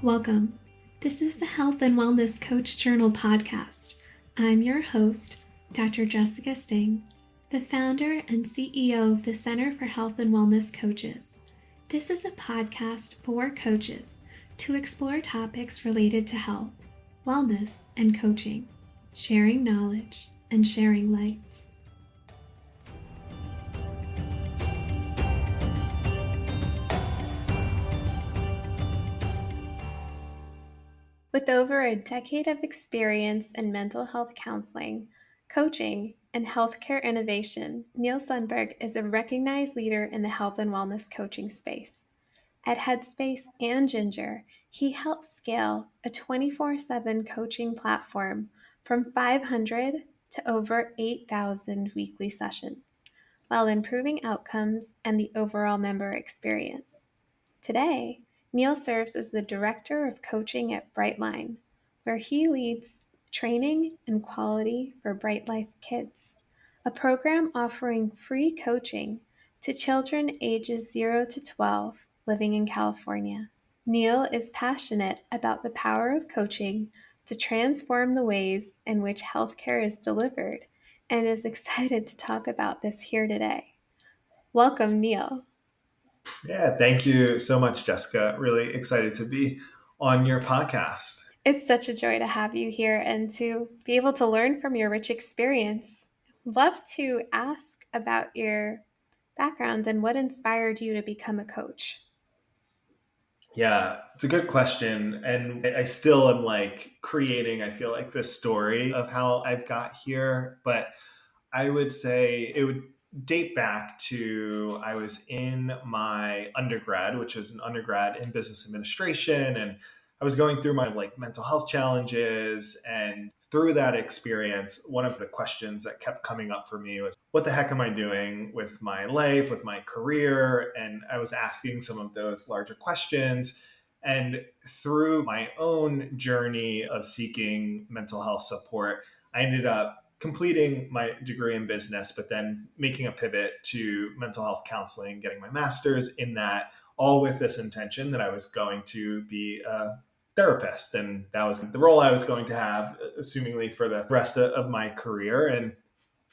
Welcome. This is the Health and Wellness Coach Journal podcast. I'm your host, Dr. Jessica Singh, the founder and CEO of the Center for Health and Wellness Coaches. This is a podcast for coaches to explore topics related to health, wellness, and coaching, sharing knowledge and sharing light. With over a decade of experience in mental health counseling, coaching, and healthcare innovation, Neal Sundberg is a recognized leader in the health and wellness coaching space. At Headspace and Ginger, he helps scale a 24/7 coaching platform from 500 to over 8,000 weekly sessions, while improving outcomes and the overall member experience. Today, Neal serves as the Director of Coaching at Brightline, where he leads training and quality for Bright Life Kids, a program offering free coaching to children ages 0 to 12 living in California. Neal is passionate about the power of coaching to transform the ways in which healthcare is delivered and is excited to talk about this here today. Welcome, Neal. Yeah, thank you so much, Jessica. Really excited to be on your podcast. It's such a joy to have you here and to be able to learn from your rich experience. Love to ask about your background and what inspired you to become a coach. Yeah, it's a good question. And I still am creating, I feel like, this story of how I've got here. But I would say it would date back to I was in my undergrad, which was an undergrad in business administration. And I was going through my mental health challenges. And through that experience, one of the questions that kept coming up for me was, what the heck am I doing with my life, with my career? And I was asking some of those larger questions. And through my own journey of seeking mental health support, I ended up completing my degree in business, but then making a pivot to mental health counseling, getting my master's in that, all with this intention that I was going to be a therapist. And that was the role I was going to have, assumingly for the rest of my career. And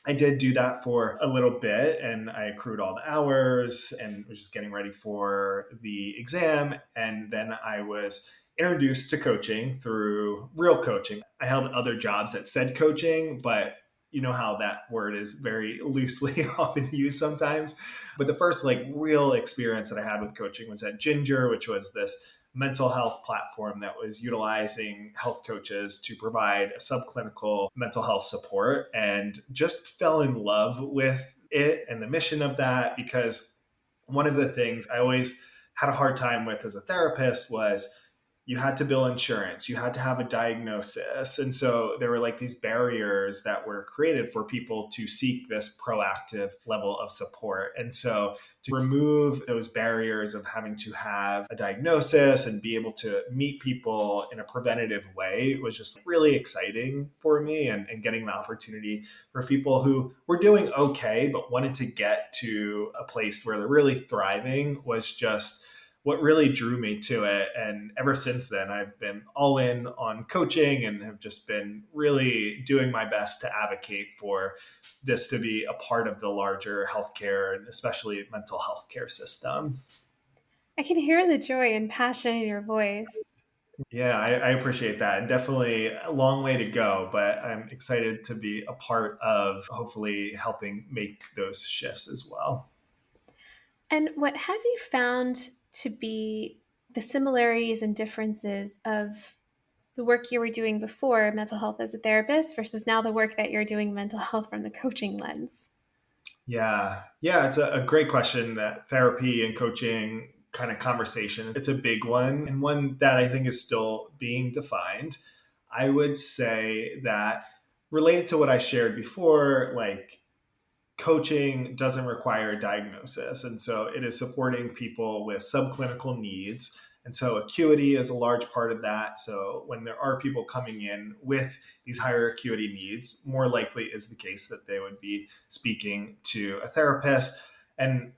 I did do that for a little bit, and I accrued all the hours and was just getting ready for the exam. And then I was introduced to coaching through real coaching. I held other jobs that said coaching, but you know how that word is very loosely often used sometimes. But the first real experience that I had with coaching was at Ginger, which was this mental health platform that was utilizing health coaches to provide a subclinical mental health support, and just fell in love with it and the mission of that, because one of the things I always had a hard time with as a therapist was you had to bill insurance, you had to have a diagnosis. And so there were these barriers that were created for people to seek this proactive level of support. And so to remove those barriers of having to have a diagnosis and be able to meet people in a preventative way was just really exciting for me. And getting the opportunity for people who were doing okay, but wanted to get to a place where they're really thriving was just what really drew me to it. And ever since then, I've been all in on coaching and have just been really doing my best to advocate for this to be a part of the larger healthcare and especially mental health care system. I can hear the joy and passion in your voice. Yeah, I appreciate that. And definitely a long way to go, but I'm excited to be a part of hopefully helping make those shifts as well. And what have you found to be the similarities and differences of the work you were doing before mental health as a therapist versus now the work that you're doing mental health from the coaching lens? Yeah, it's a great question. That therapy and coaching kind of conversation, it's a big one, and one that I think is still being defined. I would say that related to what I shared before, coaching doesn't require a diagnosis. And so it is supporting people with subclinical needs. And so acuity is a large part of that. So when there are people coming in with these higher acuity needs, more likely is the case that they would be speaking to a therapist. And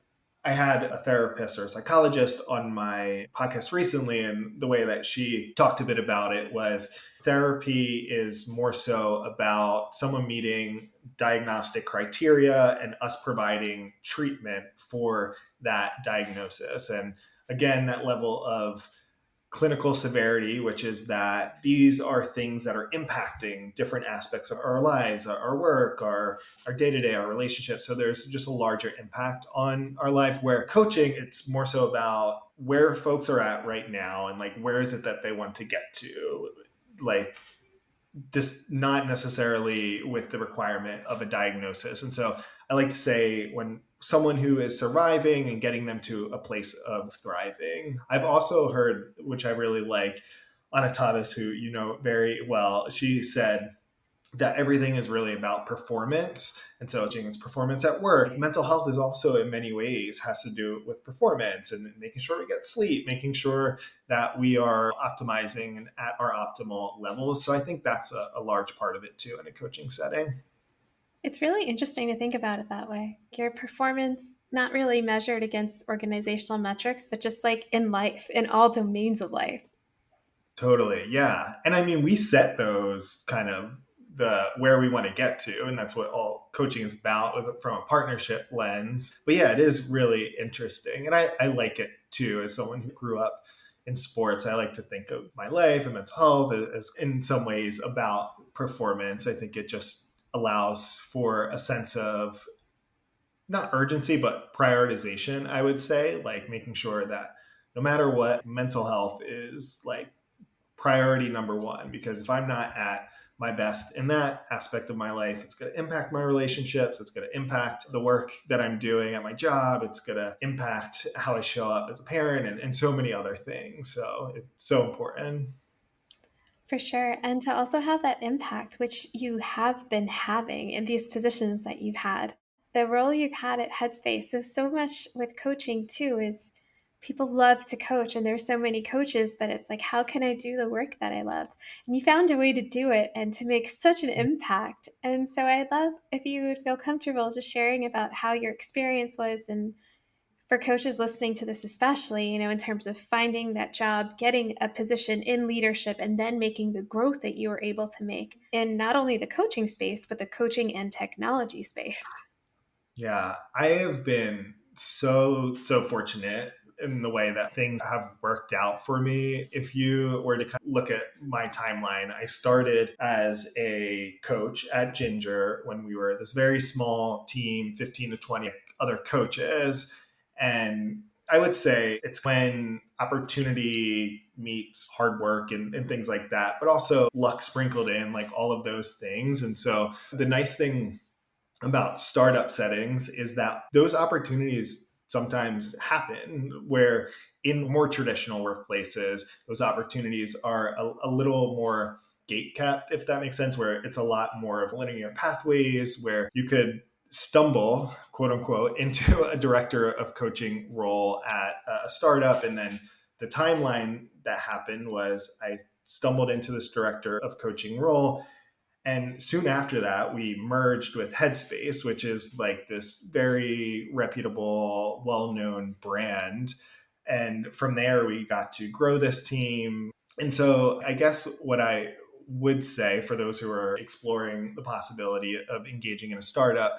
I had a therapist or a psychologist on my podcast recently, and the way that she talked a bit about it was therapy is more so about someone meeting diagnostic criteria and us providing treatment for that diagnosis. And again, that level of clinical severity, which is that these are things that are impacting different aspects of our lives, our work, our day to day, our relationships. So there's just a larger impact on our life. Where coaching, it's more so about where folks are at right now and like where is it that they want to get to. Like just not necessarily with the requirement of a diagnosis. And so I like to say when someone who is surviving and getting them to a place of thriving. I've also heard, which I really like, Anna Tavis, who you know very well, she said that everything is really about performance. And so it's performance at work. Mental health is also in many ways has to do with performance and making sure we get sleep, making sure that we are optimizing and at our optimal levels. So I think that's a large part of it too in a coaching setting. It's really interesting to think about it that way. Your performance not really measured against organizational metrics, but just like in life, in all domains of life. Totally. Yeah. And I mean, we set those kind of the where we want to get to, and that's what all coaching is about from a partnership lens. But yeah, it is really interesting. And I like it too as someone who grew up in sports. I like to think of my life and mental health as in some ways about performance. I think it just allows for a sense of not urgency, but prioritization, I would say, like making sure that no matter what, mental health is like priority number one. Because if I'm not at my best in that aspect of my life, it's going to impact my relationships. It's going to impact the work that I'm doing at my job. It's going to impact how I show up as a parent and so many other things. So it's so important. For sure. And to also have that impact, which you have been having in these positions that you've had, the role you've had at Headspace. So much with coaching too is people love to coach, and there's so many coaches, but it's like, how can I do the work that I love? And you found a way to do it and to make such an impact. And so I'd love if you would feel comfortable just sharing about how your experience was, and for coaches listening to this, especially, in terms of finding that job, getting a position in leadership, and then making the growth that you were able to make in not only the coaching space, but the coaching and technology space. Yeah, I have been so fortunate in the way that things have worked out for me. If you were to kind of look at my timeline, I started as a coach at Ginger when we were this very small team, 15 to 20 other coaches. And I would say it's when opportunity meets hard work and things like that, but also luck sprinkled in, like all of those things. And so the nice thing about startup settings is that those opportunities sometimes happen where in more traditional workplaces those opportunities are a little more gate kept, if that makes sense, where it's a lot more of linear pathways where you could stumble, quote unquote, into a director of coaching role at a startup. And then the timeline that happened was I stumbled into this director of coaching role, and soon after that, we merged with Headspace, which is like this very reputable, well known brand. And from there, we got to grow this team. And so, I guess what I would say for those who are exploring the possibility of engaging in a startup,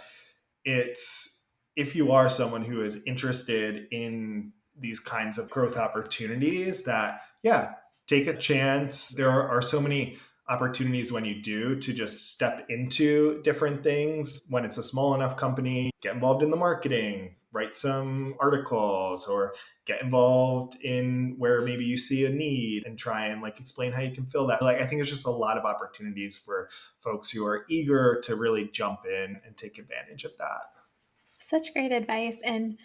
it's if you are someone who is interested in these kinds of growth opportunities, that, yeah, take a chance. There are so many opportunities when you do to just step into different things. When it's a small enough company, get involved in the marketing, write some articles, or get involved in where maybe you see a need and try and like explain how you can fill that. Like I think there's just a lot of opportunities for folks who are eager to really jump in and take advantage of that. Such great advice. And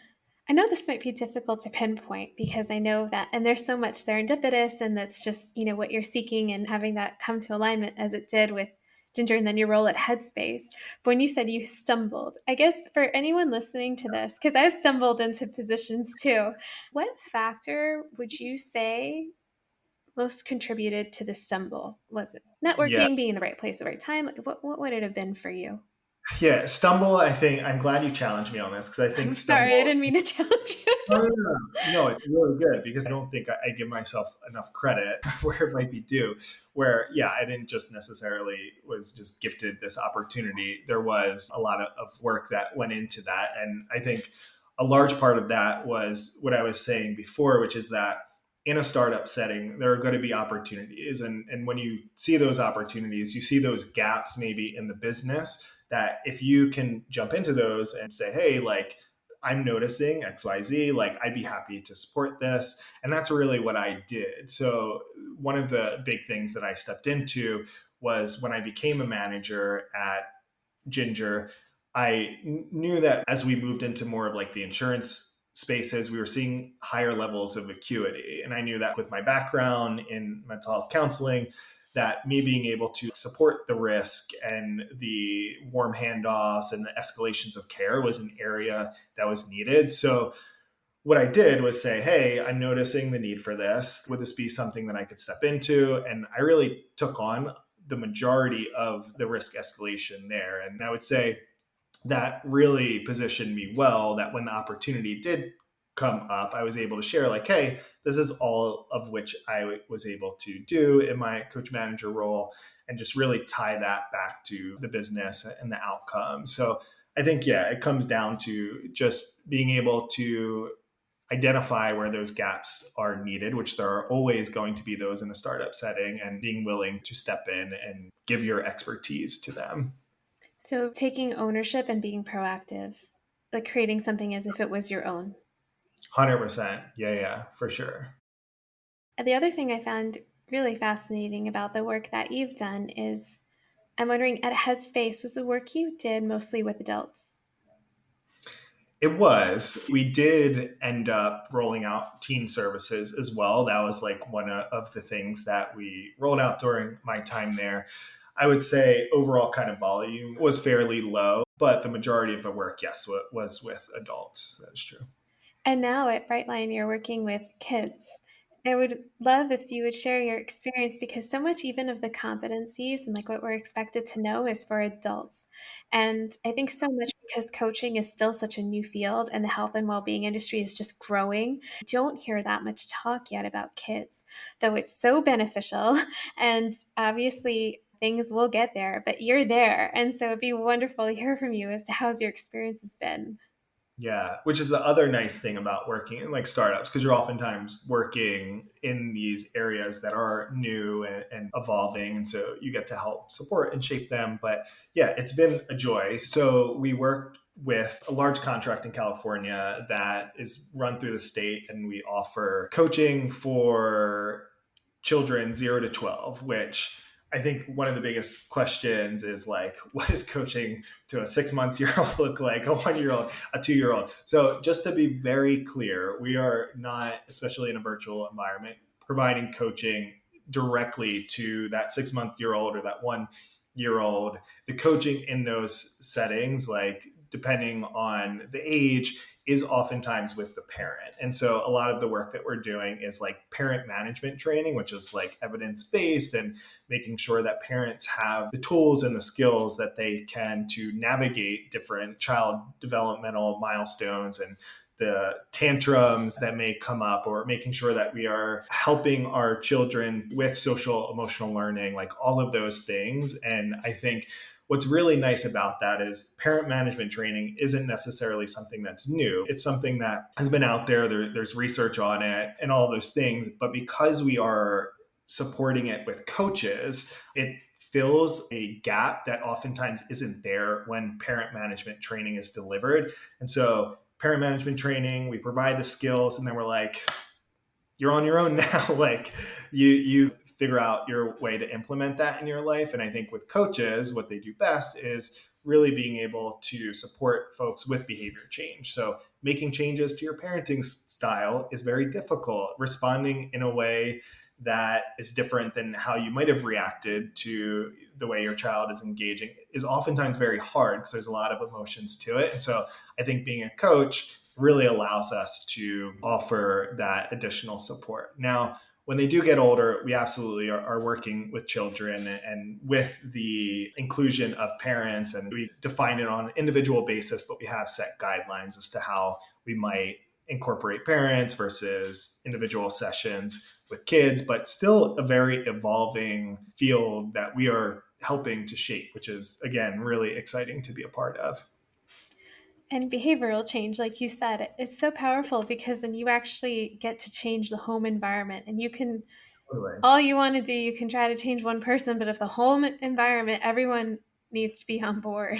I know this might be difficult to pinpoint because I know that, and there's so much serendipitous, and that's just, what you're seeking and having that come to alignment as it did with Ginger and then your role at Headspace. But when you said you stumbled, I guess for anyone listening to this, because I've stumbled into positions too, what factor would you say most contributed to the stumble? Was it Yeah. networking, being in the right place at the right time? Like, what would it have been for you? Yeah, stumble, I think I'm glad you challenged me on this because I think I'm sorry, I stumble. didn't mean to challenge No, you. no, no, no. No, it's really good because I don't think I give myself enough credit where it might be due. Where, yeah, I didn't just necessarily was just gifted this opportunity. There was a lot of work that went into that. And I think a large part of that was what I was saying before, which is that in a startup setting, there are going to be opportunities. And when you see those opportunities, you see those gaps maybe in the business that if you can jump into those and say, hey, like, I'm noticing XYZ, like I'd be happy to support this. And that's really what I did. So, one of the big things that I stepped into was when I became a manager at Ginger, I knew that as we moved into more of like the insurance spaces, we were seeing higher levels of acuity. And I knew that with my background in mental health counseling, that me being able to support the risk and the warm handoffs and the escalations of care was an area that was needed. So what I did was say, hey, I'm noticing the need for this. Would this be something that I could step into? And I really took on the majority of the risk escalation there. And I would say that really positioned me well that when the opportunity did come up, I was able to share, like, hey, this is all of which I was able to do in my coach manager role and just really tie that back to the business and the outcome. So I think, yeah, it comes down to just being able to identify where those gaps are needed, which there are always going to be those in a startup setting, and being willing to step in and give your expertise to them. So, taking ownership and being proactive, like creating something as if it was your own. 100%. Yeah, yeah, for sure. And the other thing I found really fascinating about the work that you've done is I'm wondering at Headspace, was the work you did mostly with adults? It was. We did end up rolling out teen services as well. That was like one of the things that we rolled out during my time there. I would say overall kind of volume was fairly low, but the majority of the work, yes, was with adults. That's true. And now at Brightline, you're working with kids. I would love if you would share your experience because so much even of the competencies and like what we're expected to know is for adults. And I think so much because coaching is still such a new field and the health and well-being industry is just growing. Don't hear that much talk yet about kids, though it's so beneficial. And obviously things will get there, but you're there. And so it'd be wonderful to hear from you as to how's your experience has been. Yeah, which is the other nice thing about working in like startups, because you're oftentimes working in these areas that are new and evolving. And so you get to help support and shape them. But yeah, it's been a joy. So we worked with a large contract in California that is run through the state, and we offer coaching for children 0 to 12, which I think one of the biggest questions is like, what is coaching to a 6 month year old look like, a 1 year old, a 2 year old? So, just to be very clear, we are not, especially in a virtual environment, providing coaching directly to that 6 month year old or that 1 year old. The coaching in those settings, like depending on the age, is oftentimes with the parent. And so a lot of the work that we're doing is like parent management training, which is like evidence based and making sure that parents have the tools and the skills that they can to navigate different child developmental milestones and the tantrums that may come up, or making sure that we are helping our children with social emotional learning, like all of those things. And I think what's really nice about that is parent management training isn't necessarily something that's new. It's something that has been out there's research on it and all those things. But because we are supporting it with coaches, it fills a gap that oftentimes isn't there when parent management training is delivered. And so, parent management training, we provide the skills, and then we're like, you're on your own now. Like you figure out your way to implement that in your life. And I think with coaches, what they do best is really being able to support folks with behavior change. So making changes to your parenting style is very difficult. Responding in a way that is different than how you might have reacted to the way your child is engaging is oftentimes very hard because there's a lot of emotions to it. And so I think being a coach really allows us to offer that additional support. Now, when they do get older, we absolutely are working with children and with the inclusion of parents. And we define it on an individual basis, but we have set guidelines as to how we might incorporate parents versus individual sessions with kids, but still a very evolving field that we are helping to shape, which is, again, really exciting to be a part of. And behavioral change, like you said, it's so powerful because then you actually get to change the home environment. And you can, Totally. all you want to do, you can try to change one person, but if the home environment, everyone needs to be on board.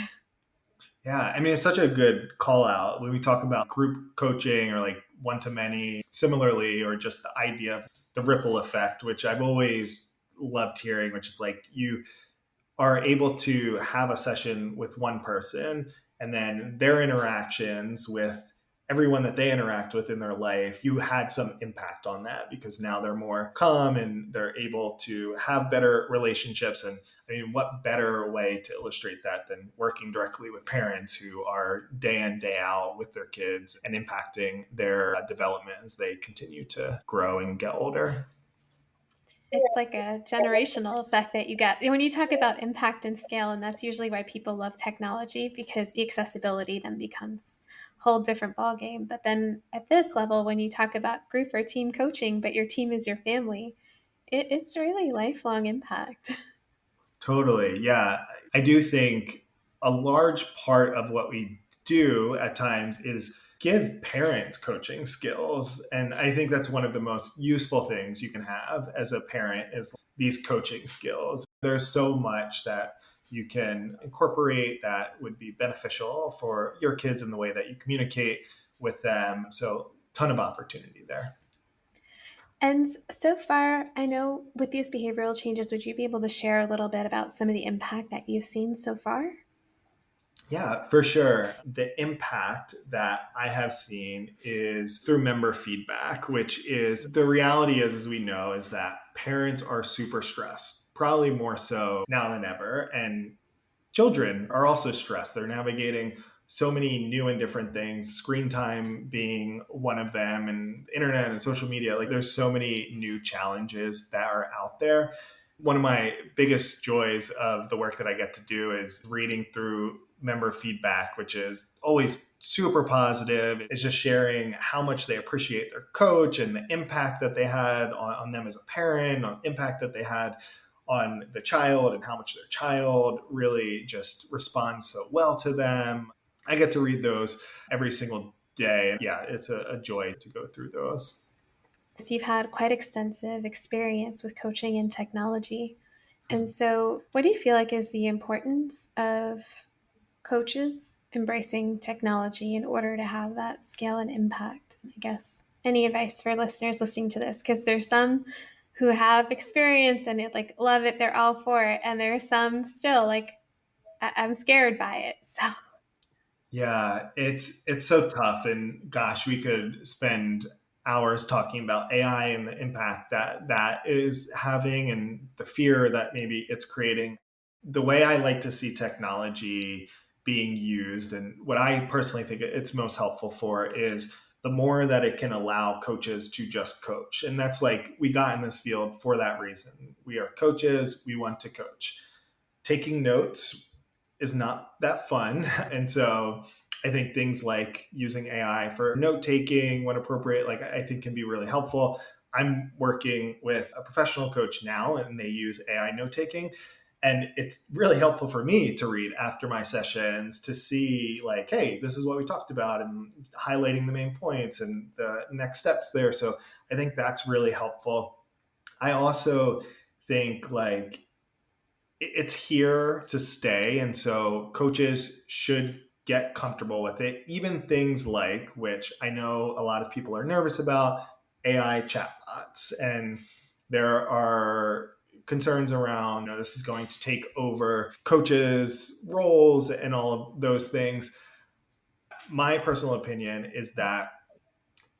Yeah, I mean, it's such a good call out when we talk about group coaching or like one to many, similarly, or just the idea of the ripple effect, which I've always loved hearing, which is like you are able to have a session with one person and then their interactions with everyone that they interact with in their life, you had some impact on that because now they're more calm and they're able to have better relationships. And I mean, what better way to illustrate that than working directly with parents who are day in, day out with their kids and impacting their development as they continue to grow and get older? It's like a generational effect that you get. When you talk about impact and scale, and that's usually why people love technology because the accessibility then becomes a whole different ballgame. But then at this level, when you talk about group or team coaching, but your team is your family, it's really lifelong impact. Totally. Yeah. I do think a large part of what we do at times is give parents coaching skills. And I think that's one of the most useful things you can have as a parent is these coaching skills. There's so much that you can incorporate that would be beneficial for your kids in the way that you communicate with them. So ton of opportunity there. And so far, I know with these behavioral changes, would you be able to share a little bit about some of the impact that you've seen so far? Yeah, for sure. The impact that I have seen is through member feedback, which is the reality is, as we know, is that parents are super stressed, probably more so now than ever. And children are also stressed. They're navigating so many new and different things, screen time being one of them, and internet and social media. Like there's so many new challenges that are out there. One of my biggest joys of the work that I get to do is reading through member feedback, which is always super positive. It's just sharing how much they appreciate their coach and the impact that they had on them as a parent, on impact that they had on the child and how much their child really just responds so well to them. I get to read those every single day. And yeah, it's a joy to go through those. So you've had quite extensive experience with coaching and technology. And so, what do you feel like is the importance of coaches embracing technology in order to have that scale and impact? I guess any advice for listeners listening to this? Because there's some who have experience and it like love it, they're all for it, and there's some still like I'm scared by it. So Yeah, it's so tough, and gosh, we could spend hours talking about AI and the impact that that is having, and the fear that maybe it's creating. The way I like to see technology being used, and what I personally think it's most helpful for, is the more that it can allow coaches to just coach, and that's like we got in this field for that reason. We are coaches. We want to coach. Taking notes is not that fun. And so I think things like using AI for note taking when appropriate, like I think can be really helpful. I'm working with a professional coach now and they use AI note taking. And it's really helpful for me to read after my sessions to see, like, hey, this is what we talked about, and highlighting the main points and the next steps there. So I think that's really helpful. I also think, like, it's here to stay. And so coaches should get comfortable with it. Even things like, which I know a lot of people are nervous about, AI chatbots. And there are concerns around, this is going to take over coaches' roles and all of those things. My personal opinion is that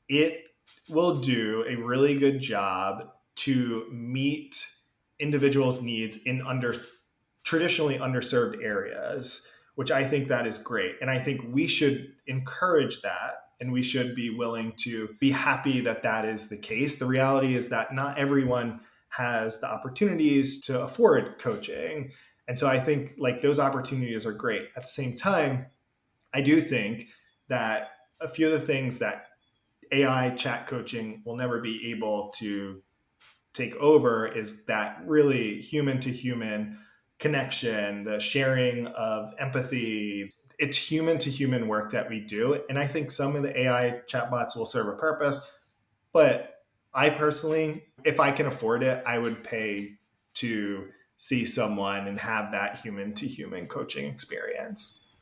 it will do a really good job to meet individuals' needs in traditionally underserved areas, which I think that is great. And I think we should encourage that And we should be willing to be happy that that is the case. The reality is that not everyone has the opportunities to afford coaching. And so I think like those opportunities are great. At the same time, I do think that a few of the things that AI chat coaching will never be able to take over is that really human to human connection, the sharing of empathy. It's human to human work that we do. And I think some of the AI chatbots will serve a purpose. But I personally, if I can afford it, I would pay to see someone and have that human to human coaching experience.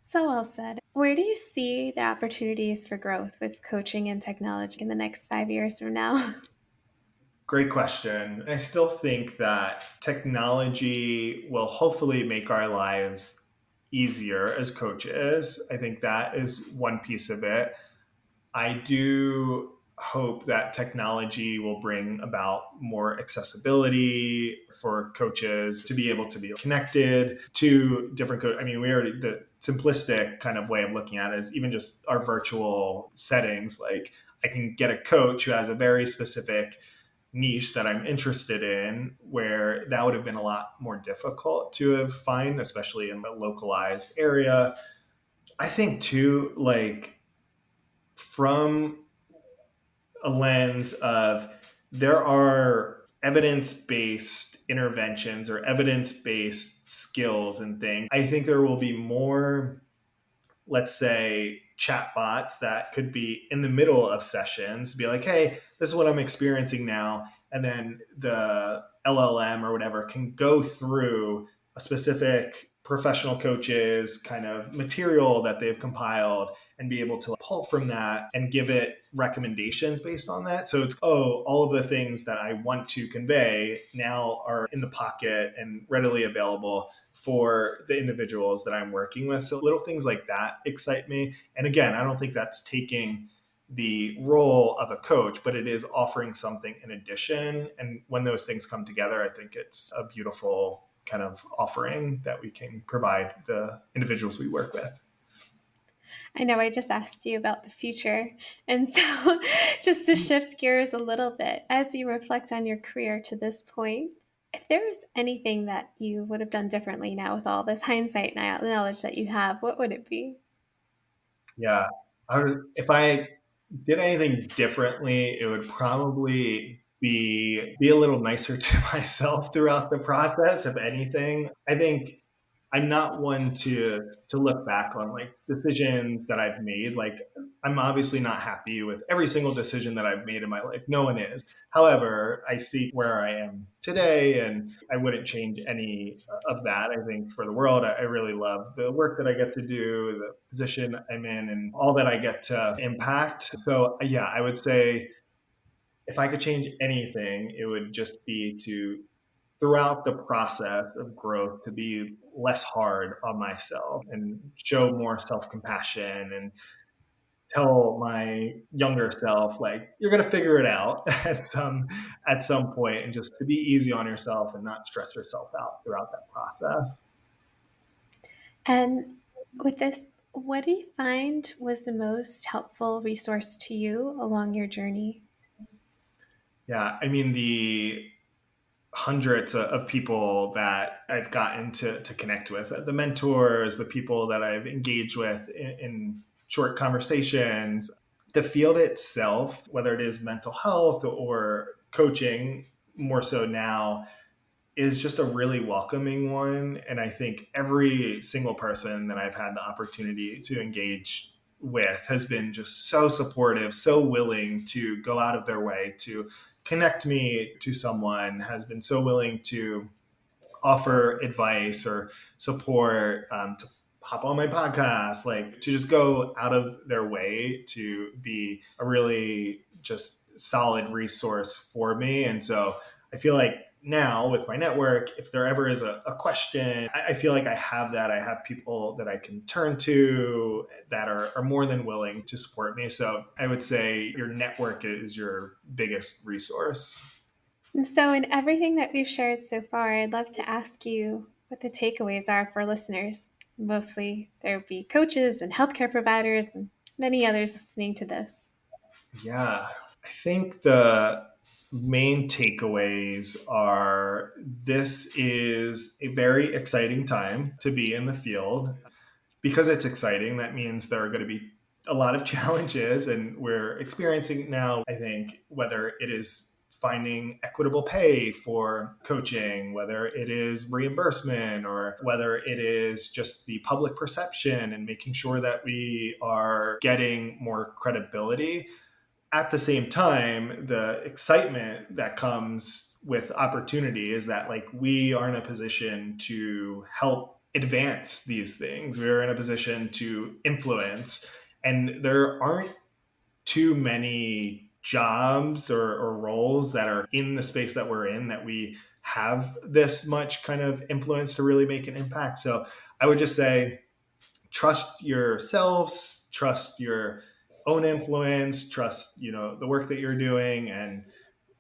So well said. Where do you see the opportunities for growth with coaching and technology in the next 5 years from now? Great question. I still think that technology will hopefully make our lives easier as coaches. I think that is one piece of it. I do hope that technology will bring about more accessibility for coaches to be able to be connected to different I mean, we already, the simplistic kind of way of looking at it is even just our virtual settings. Like I can get a coach who has a very specific niche that I'm interested in, where that would have been a lot more difficult to have find, especially in a localized area. I think too, like from a lens of there are evidence-based interventions or evidence-based skills and things. I think there will be more, let's say, chatbots that could be in the middle of sessions, be like, hey, this is what I'm experiencing now. And then the LLM or whatever can go through a specific professional coach's kind of material that they've compiled and be able to pull from that and give it recommendations based on that. So it's, oh, all of the things that I want to convey now are in the pocket and readily available for the individuals that I'm working with. So little things like that excite me. And again, I don't think that's taking the role of a coach, but it is offering something in addition. And when those things come together, I think it's a beautiful kind of offering that we can provide the individuals we work with. I know I just asked you about the future. And so, just to shift gears a little bit, as you reflect on your career to this point, if there was anything that you would have done differently now with all this hindsight knowledge that you have, what would it be? Yeah. If I did anything differently, it would probably be a little nicer to myself throughout the process. If anything, I think I'm not one to look back on like decisions that I've made. Like I'm obviously not happy with every single decision that I've made in my life. No one is. However, I see where I am today and I wouldn't change any of that. I think for the world, I really love the work that I get to do, the position I'm in, and all that I get to impact. So yeah, I would say if I could change anything, it would just be to throughout the process of growth to be less hard on myself and show more self-compassion and tell my younger self like you're going to figure it out at some point, and just to be easy on yourself and not stress yourself out throughout that process. And with this, what do you find was the most helpful resource to you along your journey? Yeah, I mean the hundreds of people that I've gotten to connect with, the mentors, the people that I've engaged with in short conversations. The field itself, whether it is mental health or coaching, more so now, is just a really welcoming one. And I think every single person that I've had the opportunity to engage with has been just so supportive, so willing to go out of their way to connect me to someone, has been so willing to offer advice or support, to hop on my podcast, like to just go out of their way to be a really just solid resource for me. And so I feel like now with my network, if there ever is a question, I feel like I have that. I have people that I can turn to that are more than willing to support me. So I would say your network is your biggest resource. And so, in everything that we've shared so far, I'd love to ask you what the takeaways are for listeners. Mostly, there would be coaches and healthcare providers and many others listening to this? Yeah, I think the main takeaways are this is a very exciting time to be in the field. Because it's exciting, that means there are going to be a lot of challenges, and we're experiencing it now. I think whether it is finding equitable pay for coaching, whether it is reimbursement, or whether it is just the public perception and making sure that we are getting more credibility. At the same time, the excitement that comes with opportunity is that like we are in a position to help advance these things. We're in a position to influence, and there aren't too many jobs or roles that are in the space that we're in that we have this much kind of influence to really make an impact. So I would just say trust yourselves, trust your own influence, trust, the work that you're doing, and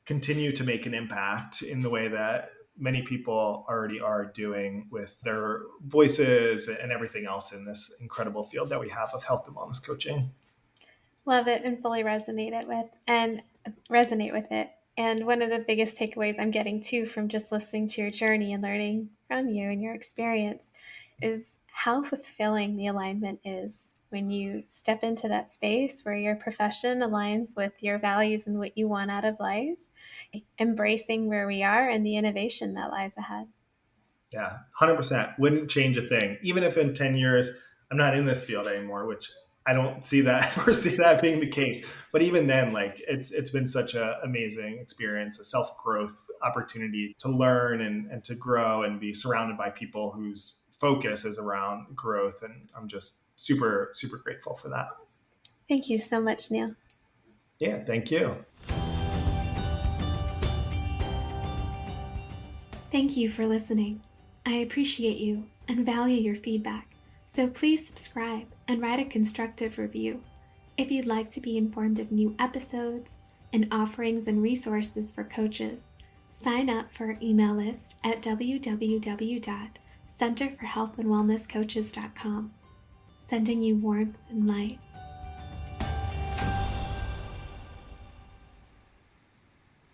continue to make an impact in the way that many people already are doing with their voices and everything else in this incredible field that we have of health and wellness coaching. Love it and fully resonate with it. And one of the biggest takeaways I'm getting too from just listening to your journey and learning from you and your experience is how fulfilling the alignment is when you step into that space where your profession aligns with your values and what you want out of life, embracing where we are and the innovation that lies ahead. Yeah, 100%. Wouldn't change a thing. Even if in 10 years I'm not in this field anymore, which I don't see that foresee that being the case. But even then, like it's been such an amazing experience, a self-growth opportunity to learn and to grow and be surrounded by people whose focus is around growth. And I'm just super, super grateful for that. Thank you so much, Neal. Yeah, thank you. Thank you for listening. I appreciate you and value your feedback, so please subscribe and write a constructive review. If you'd like to be informed of new episodes and offerings and resources for coaches, sign up for our email list at www.centerforhealthandwellnesscoaches.com. Sending you warmth and light.